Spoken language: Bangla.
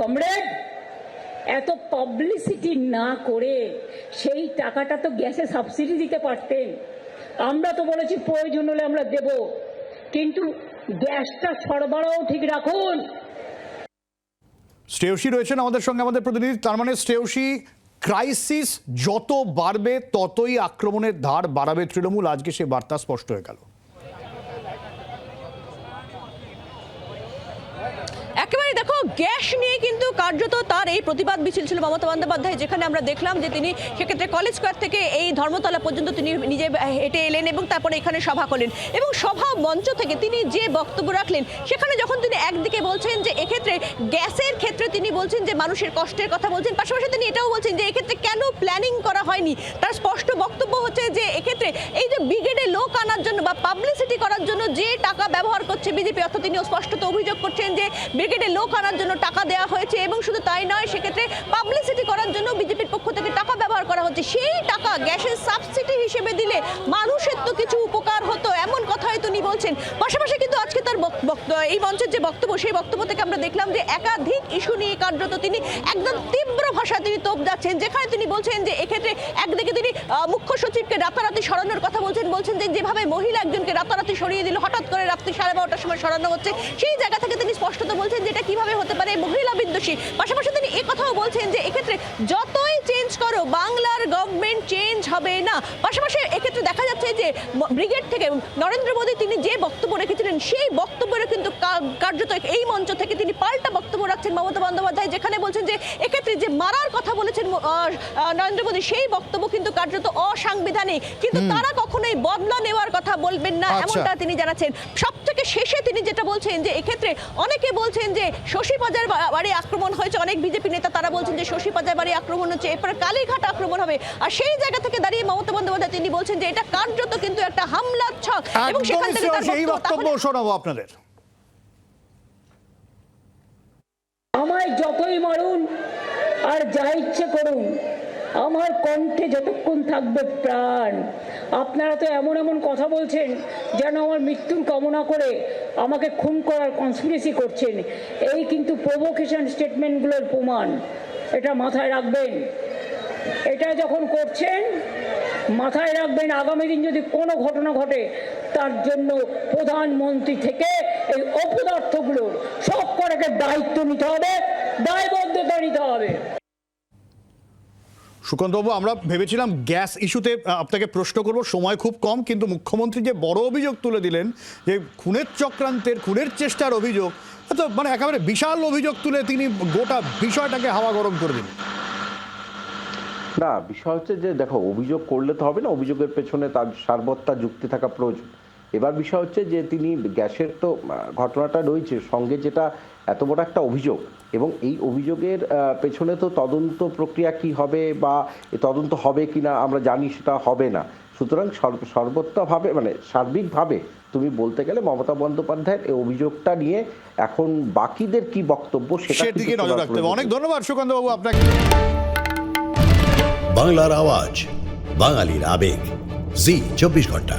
কমরেড, এত পাবলিসিটি না করে সেই টাকাটা তো গ্যাসে সাবসিডি দিতে পারতেন। আমরা তো বলেছি প্রয়োজন হলে আমরা দেব, কিন্তু গ্যাসটা সরবরাহ ঠিক রাখুন। শ্রেয়সী রয়েছেন আমাদের সঙ্গে, আমাদের প্রতিনিধি। তার মানে শ্রেয়সী, ক্রাইসিস যত বাড়বে ততই আক্রমণের ধার বাড়াবে তৃণমূল, আজকে সে বার্তা স্পষ্ট হয়ে গেল। একেবারে দেখো, গ্যাস নিয়ে কিন্তু কার্যত তার এই প্রতিবাদ মিছিল ছিল মমতা বন্দ্যোপাধ্যায়, যেখানে আমরা দেখলাম যে তিনি সেক্ষেত্রে কলেজ স্কোয়ার থেকে এই ধর্মতলা পর্যন্ত তিনি নিজে হেঁটে এলেন এবং তারপরে এখানে সভা করলেন। এবং সভা মঞ্চ থেকে তিনি যে বক্তব্য রাখলেন, সেখানে যখন তিনি একদিকে বলছেন যে এক্ষেত্রে গ্যাসের ক্ষেত্রে তিনি বলছেন যে মানুষের কষ্টের কথা বলছেন, পাশাপাশি তিনি এটাও বলছেন যে এক্ষেত্রে কেন প্ল্যানিং করা হয়নি। তার স্পষ্ট বক্তব্য হচ্ছে যে এক্ষেত্রে এই যে ব্রিগেডে লোক আনার জন্য বা পাবলিসিটি করার জন্য যে টাকা ব্যবহার করছে বিজেপি, অর্থাৎ তিনি স্পষ্টত অভিযোগ করছেন যে ব্রিগেডে লোক আনার জন্য টাকা দেওয়া হয়েছে এবং শুধু তাই নয়, সেক্ষেত্রে পাবলিসিটি করার জন্য বিজেপির পক্ষ থেকে টাকা ব্যবহার করা হচ্ছে। সেই টাকা গ্যাসের সাবসিডি হিসেবে দিলে মানুষের তো কিছু উপকার হতো, এমন কথাই তিনি বলছেন। পাশাপাশি কিন্তু আজকে তার এই মঞ্চের যে বক্তব্য, সেই বক্তব্য থেকে আমরা দেখলাম যে একাধিক ইস্যু নিয়ে কার্যত তিনি একদম তীব্র ভাষায় তিনি তোপ যাচ্ছেন, যেখানে তিনি বলছেন যে এক্ষেত্রে একদিকে তিনি মুখ্য সচিবকে রাতারাতি সরানোর কথা বলছেন যে যেভাবে মহিলা একজনকে রাতারাতি সরিয়ে দিল, হঠাৎ করে রাত্রি 12:30টার সময় সরানো হচ্ছে, সেই জায়গা থেকে তিনি স্পষ্টত বলছেন যে এটা কিভাবে হতে পারে, মহিলা বিদ্বেষী। পাশাপাশি তিনি এই কথাও বলছেন যে এক্ষেত্রে যতই চেঞ্জ করো বাংলার গভর্নমেন্ট চেঞ্জ হবে না। পাশাপাশি এক্ষেত্রে দেখা যাচ্ছে যে ব্রিগেড থেকে নরেন্দ্র মোদী তিনি যে বক্তব্য রেখেছিলেন, সেই বক্তব্যের কিন্তু কার্যত এই মঞ্চ থেকে তিনি পাল্টা বক্তব্য রাখছেন মমতা বন্দ্যোপাধ্যায়, যেখানে বলছেন যে এক্ষেত্রে যে মারার কথা বলেছেন নরেন্দ্র মোদী, সেই বক্তব্য কিন্তু কার্যত অসাংবিধানিক, কিন্তু তারা কখনোই বদলা নেওয়ার কথা বলবেন না, এমনটা তিনি জানাচ্ছেন। সব থেকে শেষে তিনি যেটা বলছেন যে এক্ষেত্রে অনেকে বলছেন যে শশী পাজার বাড়ি আক্রমণ হয়েছে, অনেক বিজেপি নেতা তারা বলছেন যে শশী পাজার বাড়ি আক্রমণ হচ্ছে, এরপরে কালীঘাট আক্রমণ হবে। আর সেই জায়গা থেকে দাঁড়িয়ে মমতা বন্দ্যোপাধ্যায় তিনি বলছেন যে এটা কার্যত কিন্তু একটা হামলার ছক, এবং সেখান থেকে তার বক্তব্য শোনাবো আপনাদের। আমায় যতই মারুন আর যা ইচ্ছে করুন, আমার কণ্ঠে যতক্ষণ থাকবে প্রাণ। আপনারা তো এমন এমন কথা বলছেন যেন আমার মৃত্যুর কামনা করে আমাকে খুন করার কনস্পিরেসি করছেন। এই কিন্তু প্রভোকেশন স্টেটমেন্টগুলোর প্রমাণ, এটা মাথায় রাখবেন। এটা যখন করছেন মাথায় রাখবেন, আগামী দিন যদি কোনো ঘটনা ঘটে তার জন্য প্রধানমন্ত্রী থেকে এই অপদার্থগুলোর সব কটাকে দায়িত্ব নিতে হবে, দায়বদ্ধতা নিতে হবে। সুকান্তবাবু, আমরা ভেবেছিলাম গ্যাস ইস্যুতে আপনাকে প্রশ্ন করব, সময় খুব কম, কিন্তু মুখ্যমন্ত্রী যে বড় অভিযোগ তুলে দিলেন যে খুনের চক্রান্তের, খুনের চেষ্টার অভিযোগ, তো মানে একেবারে বিশাল অভিযোগ তুলে তিনি গোটা বিষয়টাকে হাওয়া গরম করে দিলেন। না, বিষয় হচ্ছে যে দেখো, অভিযোগ করলে তো হবে না, অভিযোগের পেছনে তার সারবত্তা যুক্তি থাকা প্রয়োজন। এবার বিষয় হচ্ছে যে তিনি গ্যাসের তো ঘটনাটা রয়েছে সঙ্গে, যেটা এত বড় একটা অভিযোগ, এবং এই অভিযোগের পেছনে তো তদন্ত প্রক্রিয়া কি হবে বা তদন্ত হবে কিনা আমরা জানি সেটা হবে না। সুতরাং সর্বত্রভাবে মানে সার্বিকভাবে তুমি বলতে গেলে মমতা বন্দ্যোপাধ্যায়ের এই অভিযোগটা নিয়ে এখন বাকিদের কি বক্তব্য সেদিকে নজর রাখতে হবে। অনেক ধন্যবাদ সুকান্তবাবু আপনাকে। বাংলার আওয়াজ, বাঙালির আবেগ, জি 24 ঘন্টা।